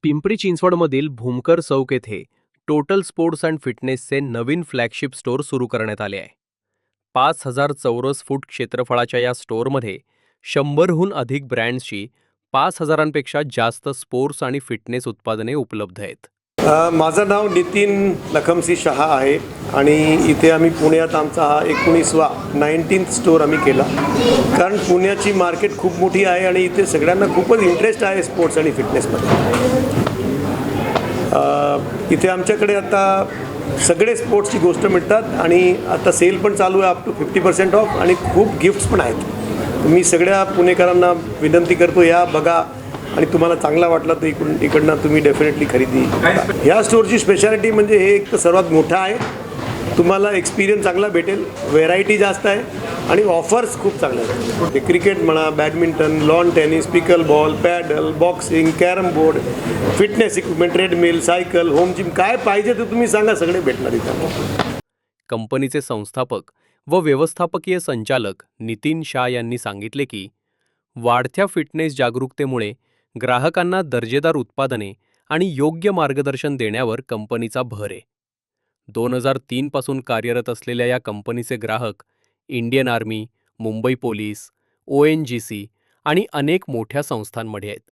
पिंपरी चिंचवडमधील भूमकर चौक येथे total sports and फिटनेसचे नवीन फ्लॅगशिप स्टोअर सुरू करण्यात आले आहे. 5,000 चौरस फूट क्षेत्रफळाच्या या स्टोअरमध्ये 100हून अधिक ब्रँड्सची 5,000पेक्षा जास्त स्पोर्ट्स आणि फिटनेस उत्पादने उपलब्ध आहेत. माझं नाव नितीन लखमसी शहा आहे आणि इथे आम्ही पुण्यात आमचा हा 19th स्टोअर आम्ही केला. कारण पुण्याची मार्केट खूप मोठी आहे आणि इथे सगळ्यांना खूपच इंटरेस्ट आहे स्पोर्ट्स आणि फिटनेसमध्ये. इथे आमच्याकडे आता सगळे स्पोर्ट्सची गोष्ट मिळतात आणि आता सेल पण चालू आहे, अप टू 50% ऑफ, आणि खूप गिफ्ट्स पण आहेत. मी सगळ्या पुणेकरांना विनंती करतो, या बघा, आणि तुम्हाला चांगला वाटला तर इकडनं तुम्ही डेफिनेटली खरेदी करा. ह्या स्टोअरची स्पेशालिटी म्हणजे हे एक तर सर्वात मोठा आहे, तुम्हाला एक्सपिरियन्स चांगला भेटेल, व्हेरायटी जास्त आहे आणि ऑफर्स खूप चांगल्या आहेत. ते क्रिकेट म्हणा, badminton, lawn tennis, pickle ball, paddle, boxing, carrom board, fitness equipment, treadmill, cycle, home gym, काय पाहिजे ते तुम्ही सांगा, सगळे भेटणार इथं. कंपनीचे संस्थापक व व्यवस्थापकीय संचालक नितीन शाह यांनी सांगितले की वाढत्या फिटनेस जागरूकतेमुळे ग्राहकांना दर्जेदार उत्पादने आणि योग्य मार्गदर्शन देण्यावर कंपनीचा भर आहे. 2003 पासून कार्यरत असलेल्या या कंपनीचे ग्राहक Indian army, Mumbai police, ONGC आणि अनेक मोठ्या संस्थांमध्ये आहेत.